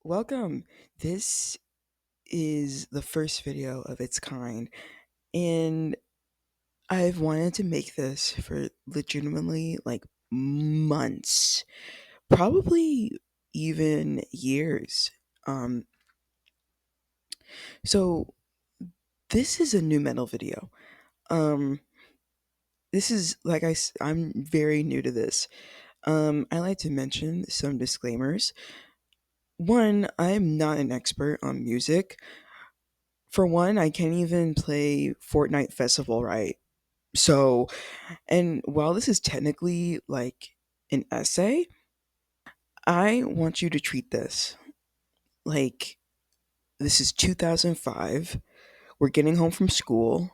Welcome. This is the first video of its kind, and I've wanted to make this for legitimately like months, probably even years. Um, so this is a new metal video. Um, this is I'm very new to this. I like to mention some disclaimers. One, I'm not an expert on music. For one, I can't even play Fortnite Festival right. So, and while this is technically like an essay, I want you to treat this like this is 2005. We're getting home from school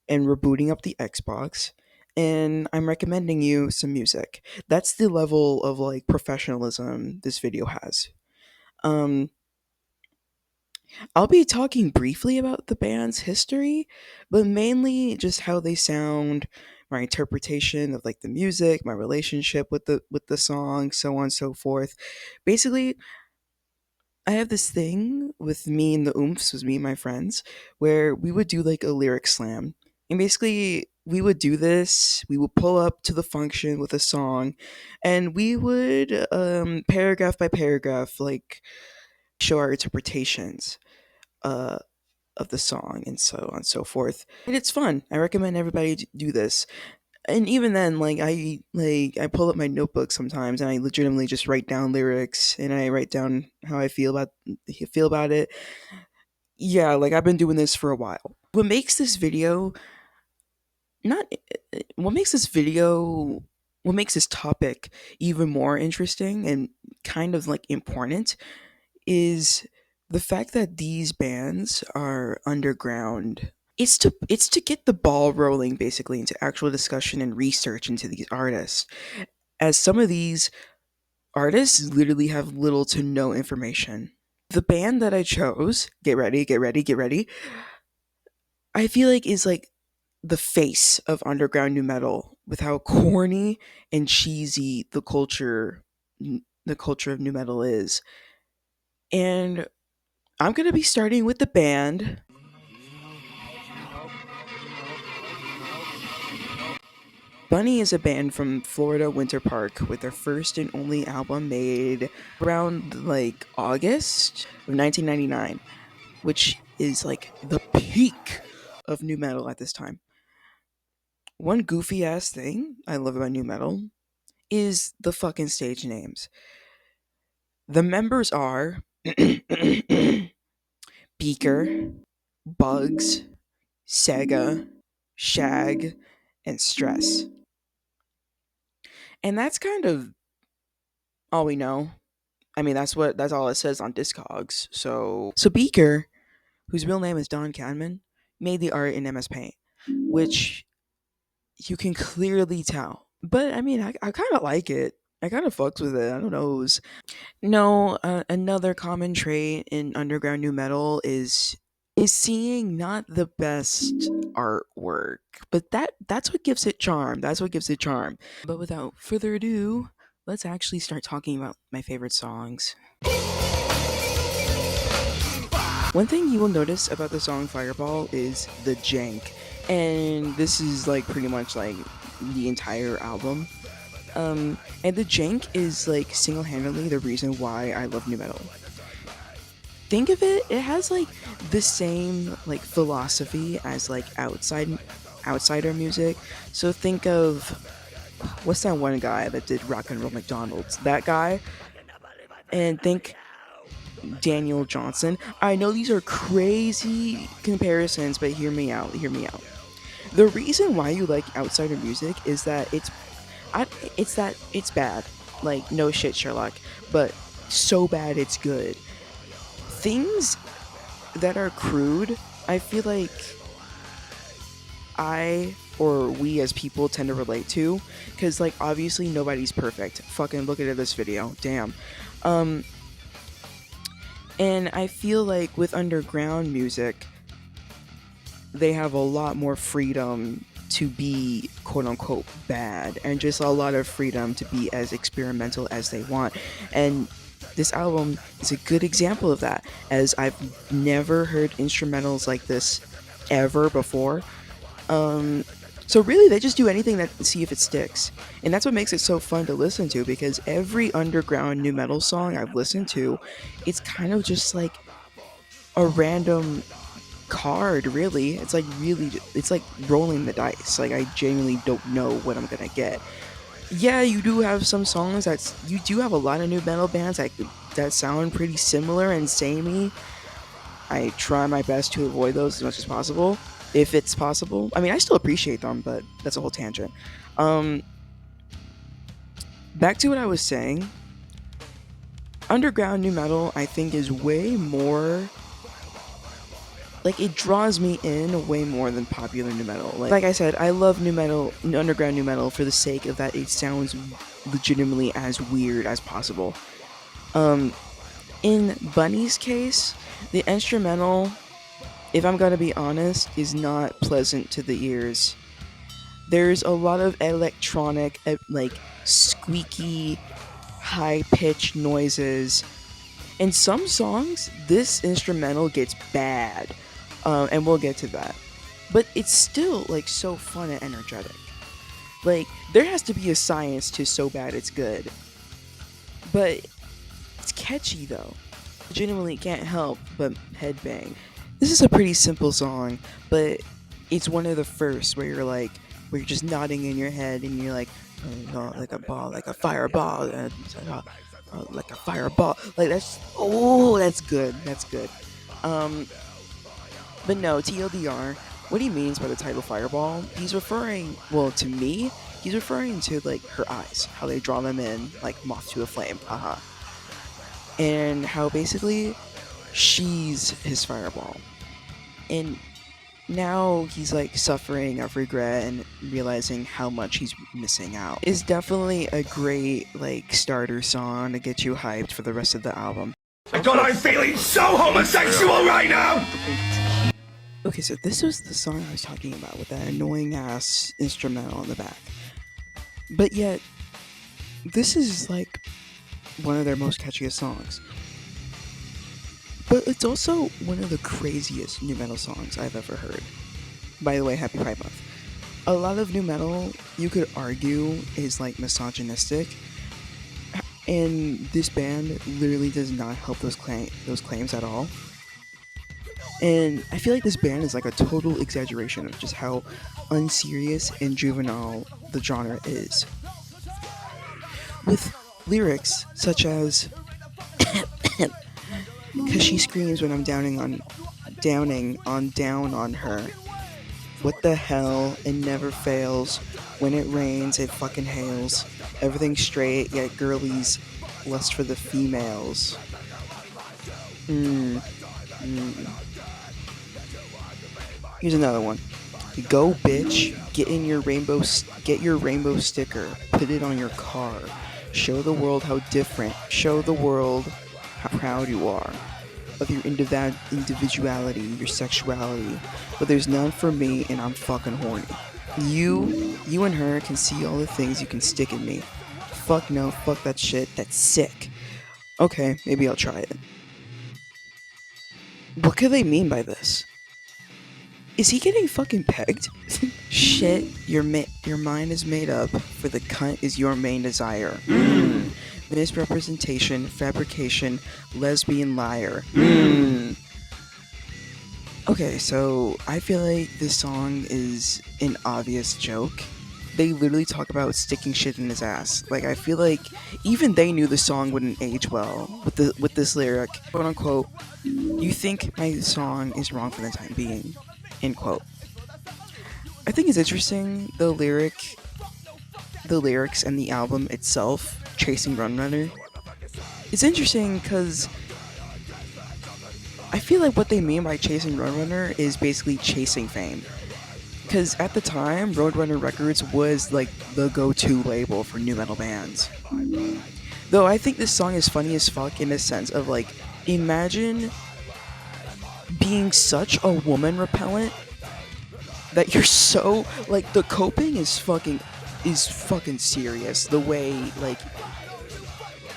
and we're booting up the Xbox, and I'm recommending you some music. That's the level of like professionalism this video has. Um, I'll be talking briefly about the band's history, but mainly just how they sound, my interpretation of like the music, my relationship with the song, so on and so forth. Basically, I have this thing with me and the oomphs, with me and my friends, where we would do like a lyric slam. And basically we would do this, we would pull up to the function with a song, and we would paragraph by paragraph like show our interpretations. Uh of the song and so on and so forth. And it's fun. I recommend everybody do this. And even then, I pull up my notebook sometimes and I legitimately just write down lyrics and I write down how I feel about it. Yeah, like I've been doing this for a while. Not what makes this video what makes this topic even more interesting and kind of like important is the fact that these bands are underground. It's to get the ball rolling basically into actual discussion and research into these artists, as some of these artists literally have little to no information. The band that I chose, get ready, get ready, get ready, I feel like is like the face of underground new metal with how corny and cheesy the culture of new metal is. And I'm going to be starting with the band. Buny is a band from Florida Winter Park with their first and only album made around like August of 1999, which is like the peak of new metal at this time. One goofy ass thing I love about new metal is the fucking stage names. The members are Beaker, Bugs, Sega, Shag, and Stress. And that's kind of all we know. I mean, that's all it says on Discogs. So Beaker, whose real name is Don Cadman, made the art in MS Paint, which you can clearly tell. But I mean, I kind of like it. I kind of fucks with it. I don't know. No, another common trait in underground new metal is seeing not the best artwork, but that's what gives it charm. That's what gives it charm. But without further ado, let's actually start talking about my favorite songs. One thing you will notice about the song Fireball is the jank, and this is like pretty much like the entire album. And the jank is like single-handedly the reason why I love new metal. Think of it, it has like the same like philosophy as like outsider music. So think of what's that one guy that did Rock and Roll McDonald's? That guy, and think Daniel Johnson. I know these are crazy comparisons, but hear me out. Hear me out. The reason why you like outsider music is that it's bad. Like no shit, Sherlock, but so bad it's good. Things that are crude, I feel like I or we as people tend to relate to, because like obviously nobody's perfect. Fucking look at this video, damn. Um, and I feel like with underground music, they have a lot more freedom to be quote unquote bad and just a lot of freedom to be as experimental as they want. And This album is a good example of that, as I've never heard instrumentals like this ever before. Um, so really, they just do anything that see if it sticks, and that's what makes it so fun to listen to. Because every underground new metal song I've listened to, it's kind of just like a random card. Really, it's like it's like rolling the dice. Like I genuinely don't know what I'm gonna get. Yeah, you do have some songs you do have a lot of new metal bands that sound pretty similar and samey. I try my best to avoid those as much as possible, if it's possible. I mean, I still appreciate them, but that's a whole tangent. Um, Back to what I was saying. Underground new metal, I think, is way more like it draws me in way more than popular new metal. Like I said, I love new metal, underground new metal, for the sake of that it sounds legitimately as weird as possible. Um, in Bunny's case, the instrumental, if I'm gonna be honest, is not pleasant to the ears. There's a lot of electronic, like squeaky, high pitched noises. In some songs, this instrumental gets bad, and we'll get to that. But it's still like so fun and energetic. Like there has to be a science to so bad it's good, but it's catchy though. Legitimately can't help but headbang. This is a pretty simple song, but it's one of the first where you're just nodding in your head and you're like, like a ball, like a fireball, like a fireball. Like that's good. That's good. Um, but no, TLDR. What he means by the title Fireball, he's referring, well, to me, he's referring to like her eyes, how they draw them in like moth to a flame. And how basically she's his fireball. And now he's like suffering of regret and realizing how much he's missing out. It's definitely a great like starter song to get you hyped for the rest of the album. My God, I'm feeling so homosexual right now! Okay, so this was the song I was talking about with that annoying ass instrumental in the back. But yet, this is like one of their most catchiest songs. But it's also one of the craziest new metal songs I've ever heard. By the way, happy Pride Month. A lot of new metal, you could argue, is like misogynistic. And this band literally does not help those claims at all. And I feel like this band is like a total exaggeration of just how unserious and juvenile the genre is. With lyrics such as cause she screams when I'm down on her. What the hell? It never fails. When it rains, it fucking hails. Everything's straight, yet girlies lust for the females. Here's another one. Go bitch, get your rainbow sticker, put it on your car. Show the world how different, show the world how proud you are of your individuality, your sexuality. But there's none for me and I'm fucking horny. You and her can see all the things you can stick in me. Fuck no, fuck that shit, that's sick. Okay, maybe I'll try it. What could they mean by this? Is he getting fucking pegged? Shit, your mind is made up, for the cunt is your main desire. Misrepresentation, fabrication, lesbian liar. Okay, so I feel like this song is an obvious joke. They literally talk about sticking shit in his ass. Like I feel like even they knew the song wouldn't age well with this lyric, quote unquote. You think my song is wrong for the time being. End quote. I think it's interesting the lyrics and the album itself, Chasing Run Runner. It's interesting because I feel like what they mean by chasing Run Runner is basically chasing fame. Because at the time, Roadrunner Records was like the go-to label for new metal bands. Though I think this song is funny as fuck in the sense of like, imagine being such a woman repellent that you're so like the coping is fucking serious. The way like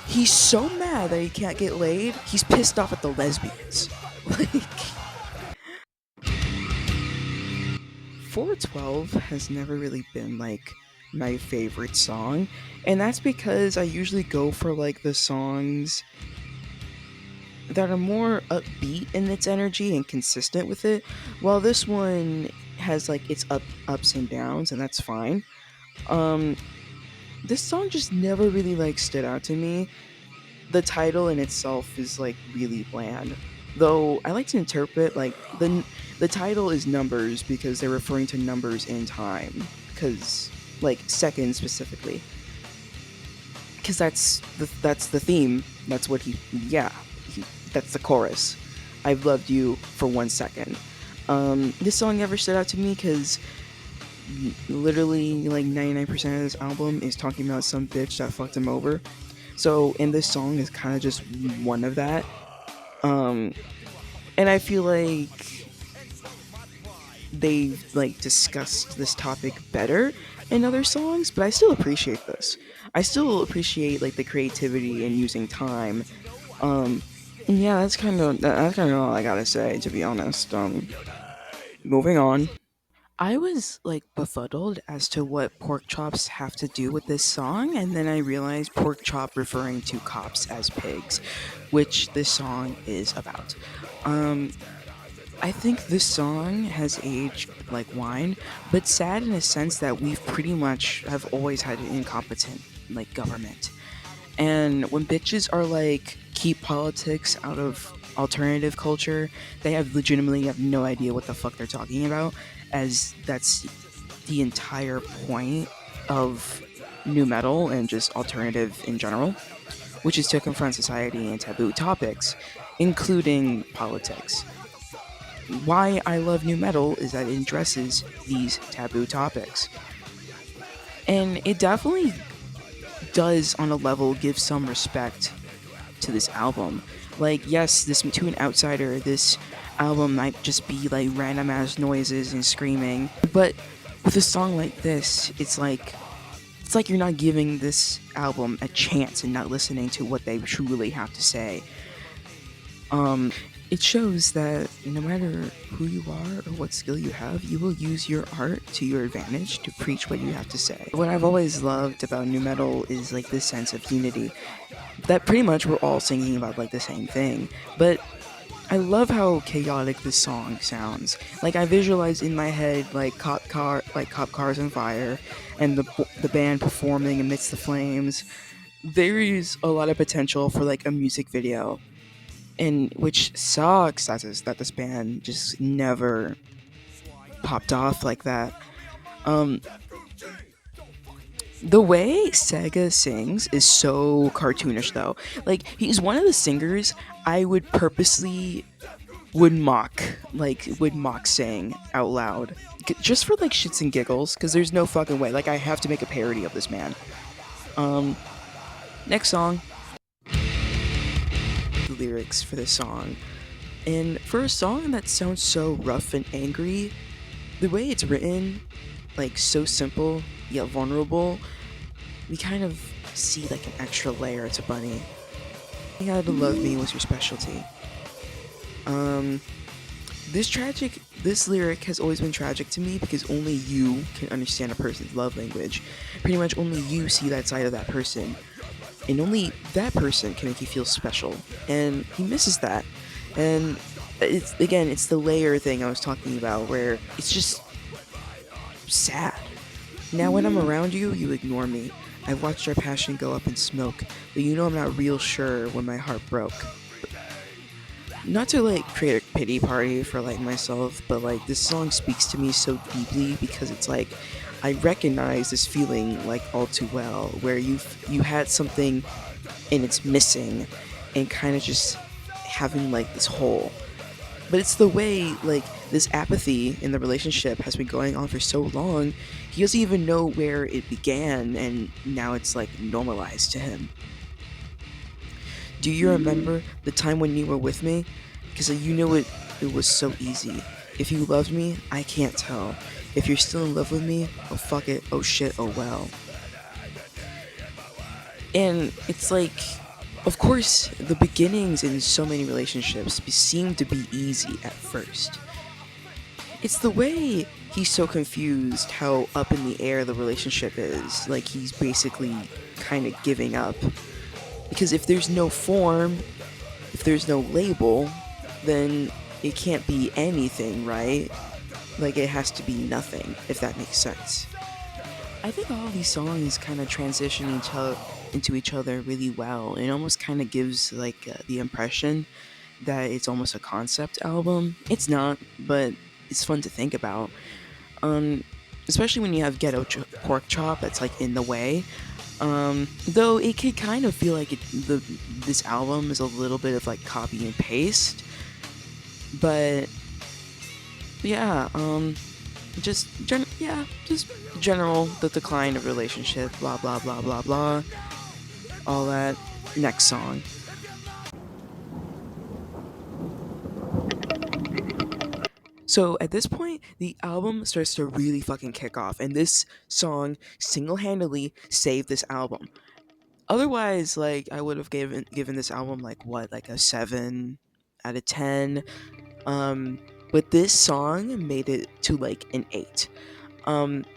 He's so mad that he can't get laid. He's pissed off at the lesbians. Like 412 has never really been like my favorite song, and that's because I usually go for like the songs that are more upbeat in its energy and consistent with it, while this one has like its ups and downs, and that's fine. Um this song just never really like stood out to me. The title in itself is like really bland. Though I like to interpret like the title is numbers because they're referring to numbers in time, cuz like seconds specifically. Cuz that's the theme. That's what that's the chorus. I've loved you for 1 second. This song never stood out to me cuz literally like 99% of this album is talking about some bitch that fucked him over. So, and this song is kind of just one of that. Um, and I feel like they've like discussed this topic better in other songs, but I still appreciate this. I still appreciate like the creativity and using time. Um, and yeah, that's kind of all I gotta say, to be honest. Moving on. I was like befuddled as to what pork chops have to do with this song, and then I realized pork chop referring to cops as pigs, which this song is about. Um, I think this song has aged like wine, but sad in a sense that we've pretty much have always had an incompetent like government. And when bitches are like, keep politics out of alternative culture, they have legitimately have no idea what the fuck they're talking about, as that's the entire point of new metal and just alternative in general, which is to confront society and taboo topics, including politics. Why I love new metal is that it addresses these taboo topics. And it definitely does, on a level, give some respect to this album. Like, yes, this to an outsider, this album might just be like random ass noises and screaming, but with a song like this, it's like you're not giving this album a chance and not listening to what they truly have to say. Um, it shows that no matter who you are or what skill you have, you will use your art to your advantage to preach what you have to say. What I've always loved about new metal is like this sense of unity, that pretty much we're all singing about like the same thing. But I love how chaotic this song sounds. Like I visualize in my head like cop cars on fire, and the band performing amidst the flames. There is a lot of potential for like a music video, and which sucks that this band just never popped off like that. Um, the way Sega sings is so cartoonish though. Like he's one of the singers I would purposely would mock saying out loud, just for like shits and giggles, because there's no fucking way. Like I have to make a parody of this man. Um, next song. The lyrics for this song, and for a song that sounds so rough and angry, the way it's written, like so simple yet vulnerable, we kind of see like an extra layer to Bunny. You had to love me was your specialty. Um, this lyric has always been tragic to me because only you can understand a person's love language. Pretty much only you see that side of that person, and only that person can make you feel special. And he misses that. And it's the layer thing I was talking about, where it's just sad. Now when I'm around you, you ignore me. I've watched our passion go up in smoke, but you know I'm not real sure when my heart broke. Not to like create a pity party for like myself, but like this song speaks to me so deeply because it's like I recognize this feeling like all too well, where you had something and it's missing, and kind of just having like this hole. But it's the way like this apathy in the relationship has been going on for so long. He doesn't even know where it began, and now it's like normalized to him. Do you remember the time when you were with me? Because you knew it was so easy. If you loved me, I can't tell. If you're still in love with me, oh fuck it, oh shit, oh well. And it's like Of course, the beginnings in so many relationships seem to be easy at first. It's the way he's so confused how up in the air the relationship is. Like he's basically kind of giving up. Because if there's no form, if there's no label, then it can't be anything, right? Like it has to be nothing, if that makes sense. I think all of these songs kind of transition into each other really well. It almost kind of gives like the impression that it's almost a concept album. It's not, but it's fun to think about. Um, Especially when you have pork chop that's like in the way. Though it could kind of feel like this album is a little bit of like copy and paste, but yeah, just general the decline of relationship, blah blah blah blah blah, all that. Next song. So at this point, the album starts to really fucking kick off, and this song single-handedly saved this album. Otherwise, like I would have given this album like what, like a 7 out of 10. Um, but this song made it to like an 8.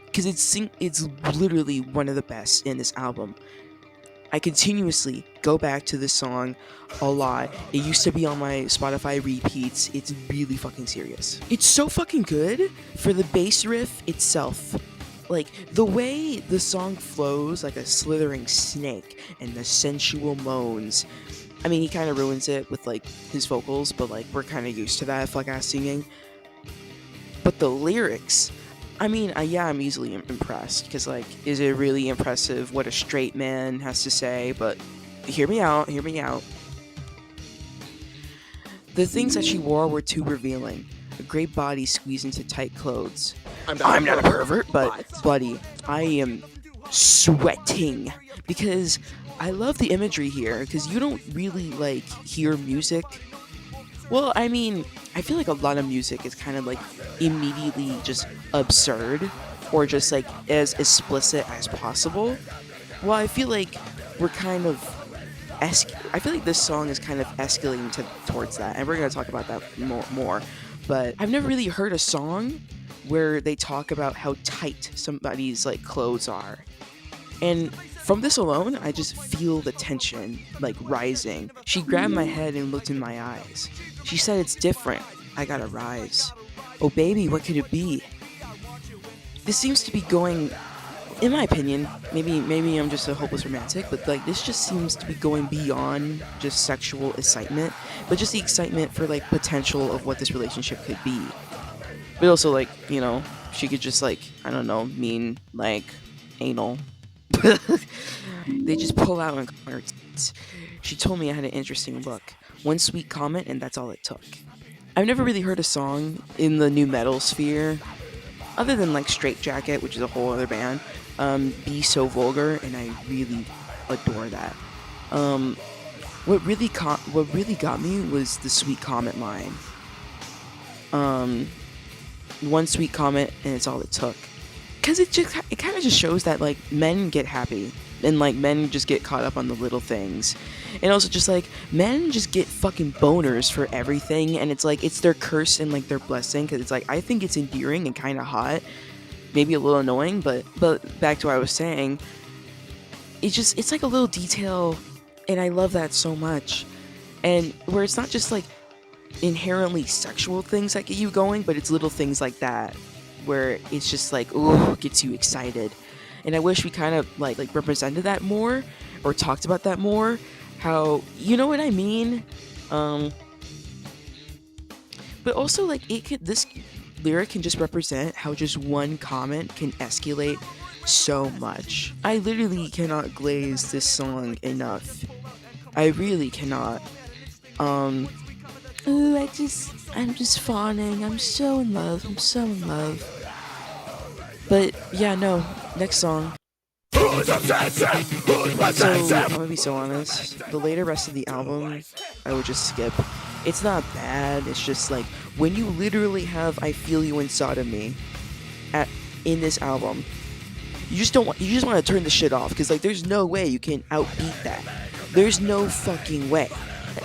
Because it's literally one of the best in this album. I continuously go back to this song a lot. It used to be on my Spotify repeats. It's really fucking serious. It's so fucking good for the bass riff itself. Like, the way the song flows like a slithering snake and the sensual moans. I mean, he kind of ruins it with, like, his vocals, but, like, we're kind of used to that fuck ass singing. But the lyrics, I mean, yeah, I'm easily impressed, because, like, is it really impressive what a straight man has to say? But hear me out, hear me out. The things that she wore were too revealing. A great body squeezed into tight clothes. I'm not a pervert, but buddy, I am sweating because I love the imagery here because you don't really like hear music. Well, I mean, I feel like a lot of music is kind of like immediately just absurd or just like as explicit as possible. Well, I feel like we're kind of I feel like this song is kind of escalating towards that, and we're gonna talk about that more. But I've never really heard a song where they talk about how tight somebody's like clothes are, and from this alone, I just feel the tension like rising. She grabbed my head and looked in my eyes. She said, "It's different. I gotta rise." Oh baby, what could it be? This seems to be going, in my opinion, maybe I'm just a hopeless romantic, but like this just seems to be going beyond just sexual excitement, but just the excitement for like potential of what this relationship could be. But also like, she could just like, I don't know, mean like anal. They just pull out and cards. She told me I had an interesting look. One sweet comment and that's all it took. I've never really heard a song in the new metal sphere other than like Straight Jacket, which is a whole other band, be so vulgar, and I really adore that. What really got me was the sweet comment line. One sweet comment, and it's all it took. Cause it kind of just shows that like men get happy, and like men just get caught up on the little things, and also just like men just get fucking boners for everything, and it's like it's their curse and like their blessing. Cause it's like I think it's endearing and kind of hot, maybe a little annoying, but back to what I was saying, it's like a little detail, and I love that so much, and where it's not just like inherently sexual things that get you going, but it's little things like that where it's just like, ooh, gets you excited. And I wish we kind of like represented that more or talked about that more. How, you know what I mean? But also like this lyric can just represent how just one comment can escalate so much. I literally cannot glaze this song enough. I really cannot. Ooh, I'm just fawning. I'm so in love. I'm so in love. But yeah, no. Next song. Who's obsessive? Who's So I'm possessive? gonna be so honest. The later rest of the album, I would just skip. It's not bad. It's just like when you literally have "I Feel You Inside of Me" in this album, you just want to turn the shit off because like there's no way you can outbeat that. There's no fucking way.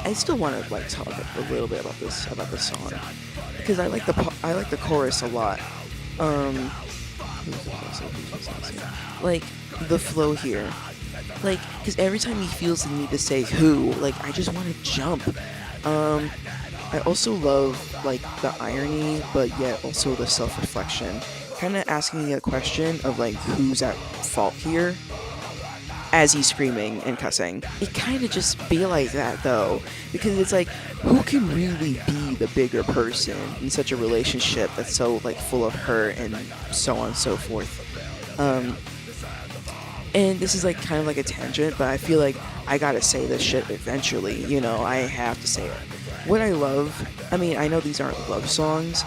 I still want to like talk a little bit about this song because I like the chorus a lot. Um, like the flow here, like because every time he feels the need to say who, like I just want to jump. Um, I also love like the irony, but yet also the self-reflection. Kind of asking a question of like who's at fault here as he's screaming and cussing. It kind of just be like that though, because it's like who can really be the bigger person in such a relationship that's so like full of hurt and so on and so forth. Um, and this is like kind of like a tangent, but I feel like I gotta say this shit eventually. You know, I have to say it. What I love, I mean, I know these aren't love songs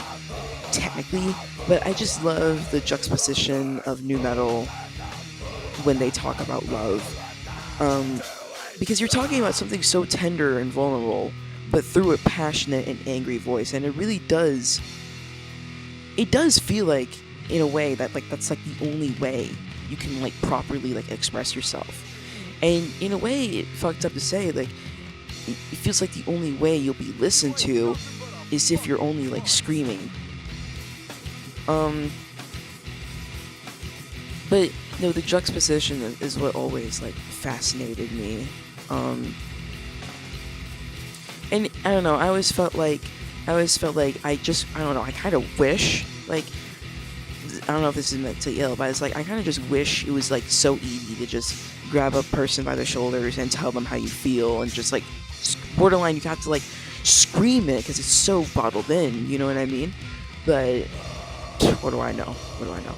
technically, but I just love the juxtaposition of new metal when they talk about love. Um, because you're talking about something so tender and vulnerable, but through a passionate and angry voice, and it does feel like in a way that like that's like the only way you can like properly like express yourself. And in a way, it fucked up to say like it feels like the only way you'll be listened to is if you're only like screaming. Um, but no, the juxtaposition is what always like fascinated me. Um, and I don't know. I don't know. I kind of wish like I don't know if this is mentally ill, but it's like I kind of just wish it was like so easy to just grab a person by the shoulders and tell them how you feel, and just like borderline you have to like scream it because it's so bottled in. You know what I mean? But what do I know? What do I know?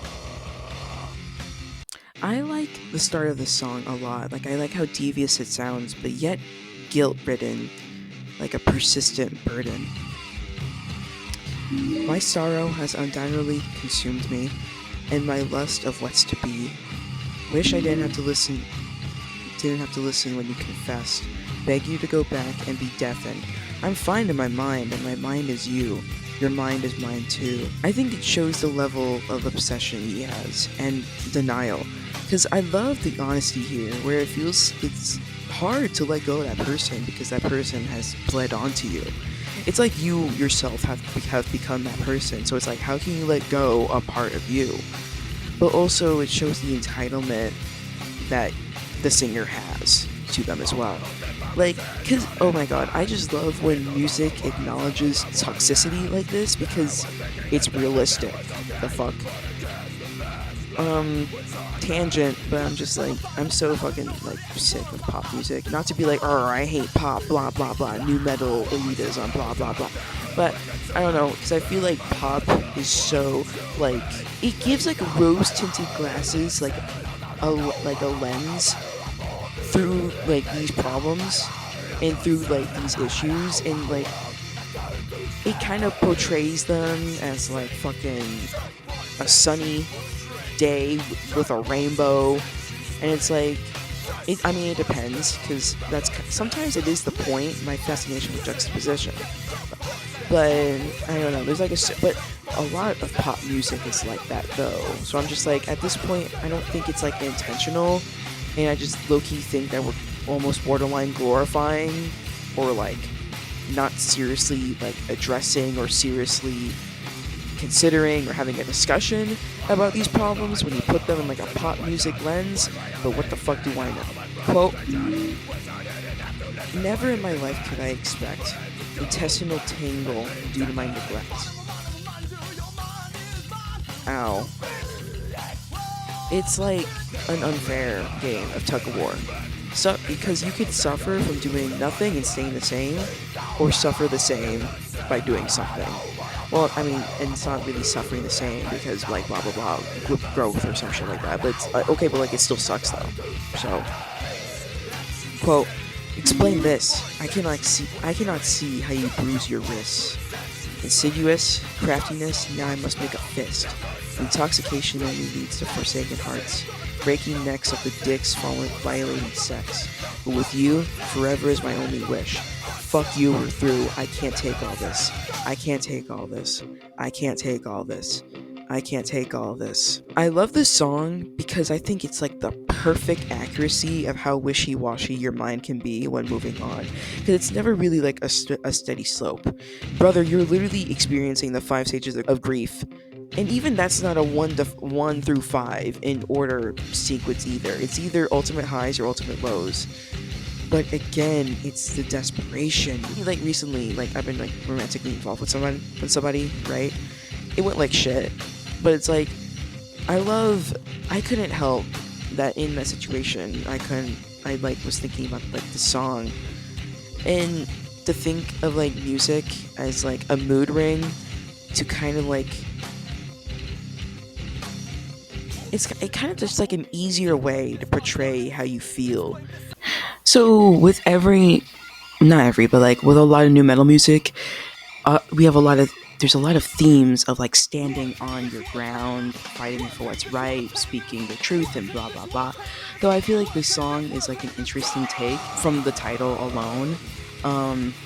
I like the start of the song a lot. Like I like how devious it sounds, but yet guilt-ridden, like a persistent burden. My sorrow has undoubtedly consumed me, and my lust of what's to be. Wish I didn't have to listen when you confessed. Beg you to go back and be deafened. I'm fine in my mind, and my mind is you. Your mind is mine too. I think it shows the level of obsession he has, and denial. Because I love the honesty here, where it feels it's hard to let go of that person because that person has bled onto you. It's like you yourself have become that person. So it's like, how can you let go a part of you? But also, it shows the entitlement that the singer has to them as well. Like, cause oh my god, I just love when music acknowledges toxicity like this because it's realistic. The fuck. Um, Tangent, but I'm just like I'm so fucking like sick of pop music. Not to be like, oh, I hate pop, blah blah blah, new metal elitism, blah blah blah. But I don't know, because I feel like pop is so like it gives like rose tinted glasses, like a lens through like these problems and through like these issues, and like it kind of portrays them as like fucking a sunny day with a rainbow, and it's like I mean it depends because sometimes it is the point, my fascination with juxtaposition, but I don't know, there's like but a lot of pop music is like that though, so I'm just like at this point I don't think it's like intentional, and I just low-key think that we're almost borderline glorifying or like not seriously like addressing or seriously considering or having a discussion about these problems when you put them in like a pop music lens. But what the fuck do I know? Quote, never in my life could I expect intestinal tangle due to my neglect. Ow. It's like an unfair game of tug of war. So, because you could suffer from doing nothing and staying the same, or suffer the same by doing something. Well, I mean, and it's not really suffering the same because, like, blah blah blah, growth or some shit like that. But it's okay, but like, it still sucks though. So, quote, explain this. I cannot see how you bruise your wrists. Insidious craftiness. Now I must make a fist. Intoxication only leads to forsaken hearts. Breaking necks of the dicks violating sex. But with you, forever is my only wish. Fuck you, we're through. I can't take all this. I can't take all this. I can't take all this. I can't take all this. I love this song because I think it's like the perfect accuracy of how wishy-washy your mind can be when moving on, because it's never really like a steady slope. Brother, you're literally experiencing the five stages of grief, and even that's not a 1 through 5 in order sequence either. It's either ultimate highs or ultimate lows. But again, it's the desperation. Like recently, like I've been like romantically involved with somebody, right? It went like shit, but it's like I couldn't help that in that situation. I like was thinking about like the song, and to think of like music as like a mood ring to kind of like it kind of just like an easier way to portray how you feel. So with every not every but like with a lot of new metal music, we have a lot of there's a lot of themes of like standing on your ground, fighting for what's right, speaking the truth, and blah blah blah. Though I feel like this song is like an interesting take from the title alone.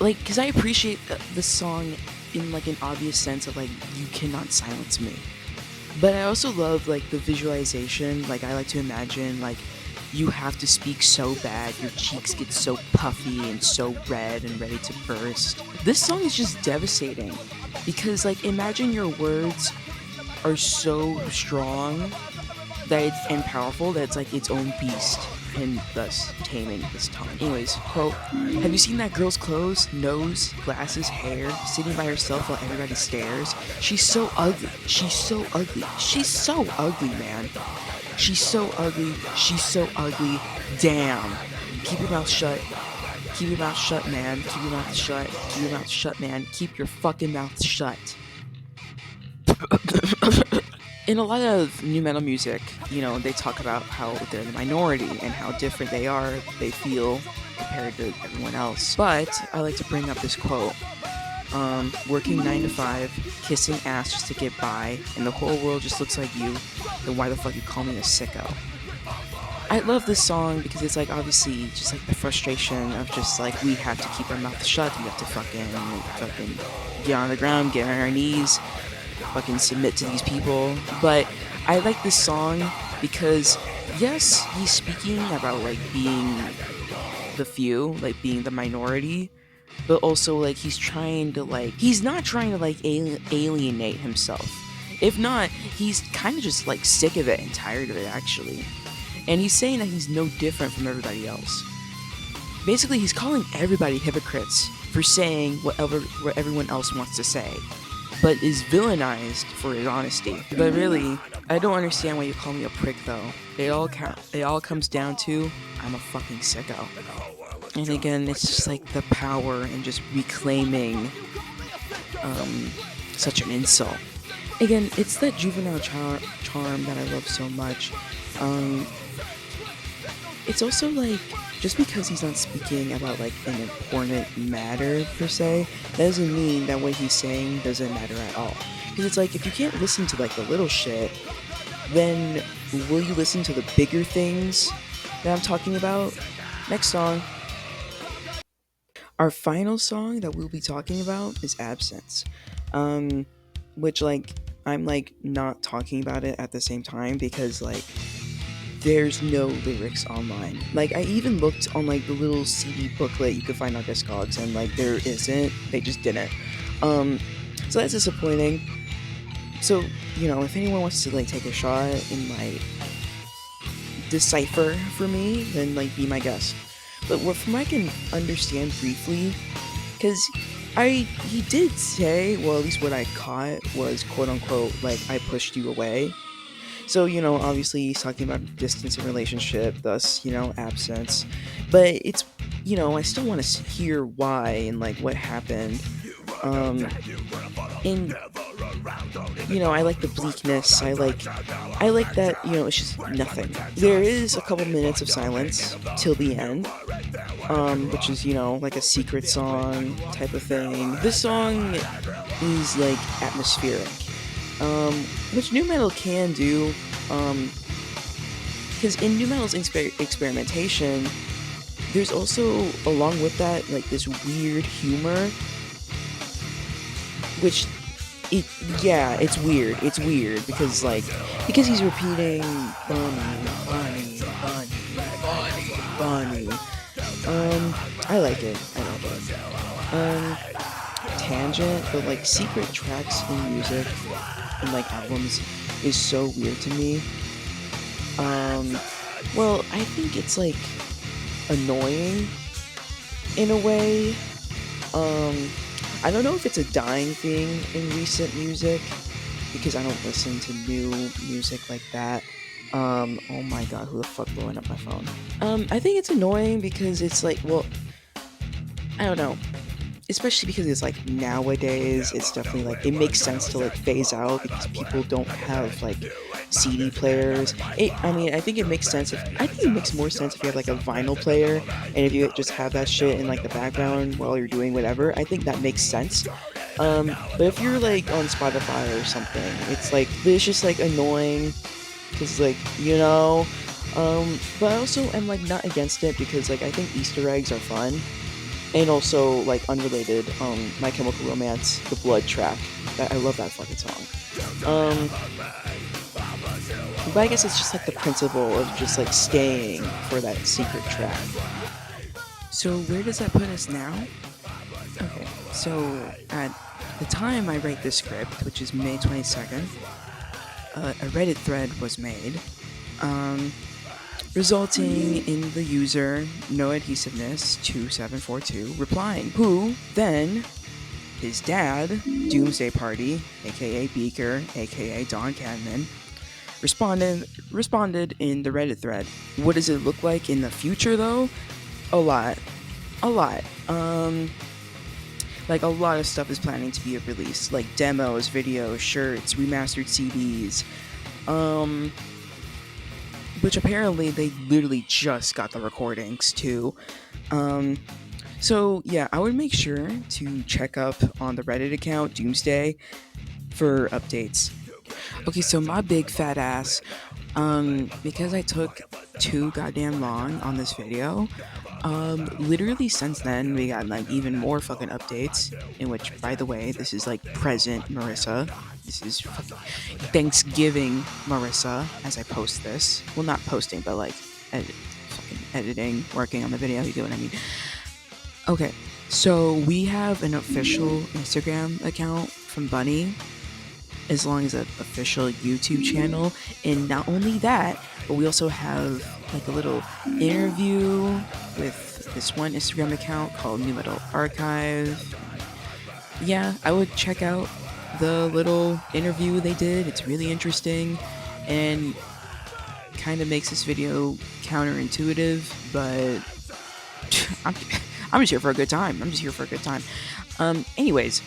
Like, because I appreciate the song in like an obvious sense of like you cannot silence me. But I also love like the visualization. Like I like to imagine like you have to speak so bad, your cheeks get so puffy and so red and ready to burst. This song is just devastating because like imagine your words are so strong that it's and powerful that it's like its own beast and thus taming this tongue. Anyways, quote, have you seen that girl's clothes, nose, glasses, hair, sitting by herself while everybody stares? She's so ugly. She's so ugly. She's so ugly, man. She's so ugly. She's so ugly. Damn. Keep your mouth shut. Keep your mouth shut, man. Keep your mouth shut. Keep your mouth shut, man. Keep your fucking mouth shut. In a lot of new metal music, you know, they talk about how they're the minority and how different they feel compared to everyone else. But I like to bring up this quote. Working 9 to 5, kissing ass just to get by, and the whole world just looks like you, then why the fuck you call me a sicko? I love this song because it's like obviously just like the frustration of just like we have to keep our mouth shut, we have to fucking get on the ground, get on our knees, fucking submit to these people. But I like this song because yes, he's speaking about like being the few, like being the minority, but also like he's not trying to like alienate himself. If not, he's kind of just like sick of it and tired of it actually. And he's saying that he's no different from everybody else. Basically, he's calling everybody hypocrites for saying what everyone else wants to say, but is villainized for his honesty. But really, I don't understand why you call me a prick though. It all comes down to I'm a fucking sicko. And again, it's just like the power and just reclaiming such an insult. Again, it's that juvenile charm that I love so much. It's also like just because he's not speaking about like an important matter per se, that doesn't mean that what he's saying doesn't matter at all. Because it's like if you can't listen to like the little shit, then will you listen to the bigger things that I'm talking about? Next song. Our final song that we'll be talking about is Absence. Um, which like I'm like not talking about it at the same time because like there's no lyrics online. Like I even looked on like the little CD booklet you could find on Discogs and like there isn't. They just didn't. So that's disappointing. So, you know, if anyone wants to like take a shot and like decipher for me, then like be my guest. But what from I can understand briefly, because he did say, well, at least what I caught was quote unquote like I pushed you away. So, you know, obviously he's talking about distance in relationship, thus, you know, absence. But it's, you know, I still want to hear why and like what happened. And you know, I like the bleakness. I like that, you know, it's just nothing. There is a couple minutes of silence till the end, which is, you know, like a secret song type of thing. This song is like atmospheric, which new metal can do, because in new metal's experimentation, there's also along with that like this weird humor, which it's weird. It's weird because he's repeating bunny, bunny, bunny, Bunny. I like it. I like it. Um, Tangent, but like secret tracks in music and like albums is so weird to me. Um, well, I think it's like annoying in a way. Um, I don't know if it's a dying thing in recent music because I don't listen to new music like that. Oh my god, who the fuck blowing up my phone? I think it's annoying because it's like, well, I don't know. Especially because it's like nowadays, it's definitely like it makes sense to like phase out because people don't have like CD players. I mean, I think it makes sense if I think it makes more sense if you have like a vinyl player and if you just have that shit in like the background while you're doing whatever. I think that makes sense. But if you're like on Spotify or something, it's just like annoying because like but I also am like not against it because like I think Easter eggs are fun and also like unrelated, My Chemical Romance, the Blood track. That I love that fucking song. But I guess it's just like the principle of just like staying for that secret track. So where does that put us now? Okay, so at the time I write this script, which is May 22nd, a Reddit thread was made, um, resulting in the user no adhesiveness 2742 replying, who then his dad, Doomsday Party, aka Beaker, aka Don Cadman, responded in the Reddit thread. What does it look like in the future though? A lot. A lot. Like a lot of stuff is planning to be released, like demos, videos, shirts, remastered CDs. Um which apparently they literally just got the recordings too. Um so yeah, I would make sure to check up on the Reddit account Doomsday for updates. Okay, so my big fat ass, because I took too goddamn long on this video, literally since then we got like even more fucking updates. In which, by the way, this is like present Marissa. This is fucking Thanksgiving Marissa as I post this. Well, not posting, but like fucking editing, working on the video. You get what I mean? Okay, so we have an official Instagram account from Bunny as long as an official YouTube channel. And not only that, but we also have like a little interview with this one Instagram account called New Metal Archive. Yeah, I would check out the little interview they did. It's really interesting and kind of makes this video counterintuitive, but I'm, I'm just here for a good time. I'm just here for a good time. Anyways,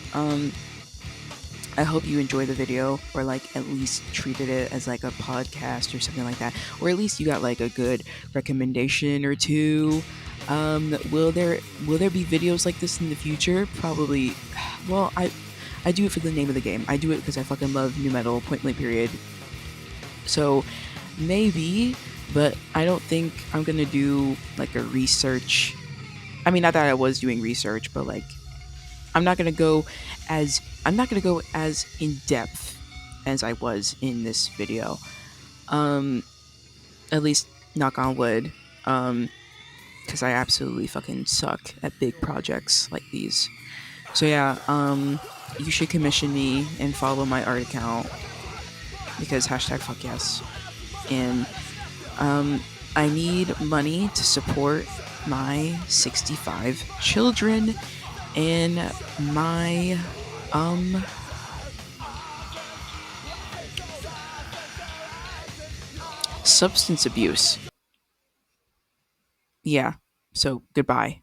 I hope you enjoy the video or like at least treated it as like a podcast or something like that. Or at least you got like a good recommendation or two. Will there be videos like this in the future? Probably. Well, I do it for the name of the game. I do it because I fucking love new metal, point blank period. So maybe, but I don't think I'm gonna do like a research. I mean, not that I was doing research, but like I'm not gonna go I'm not gonna go as in depth as I was in this video. Um, at least knock on wood. Because I absolutely fucking suck at big projects like these. So yeah, you should commission me and follow my art account because hashtag fuck yes. And I need money to support my 65 children and my um substance abuse. Yeah. So goodbye.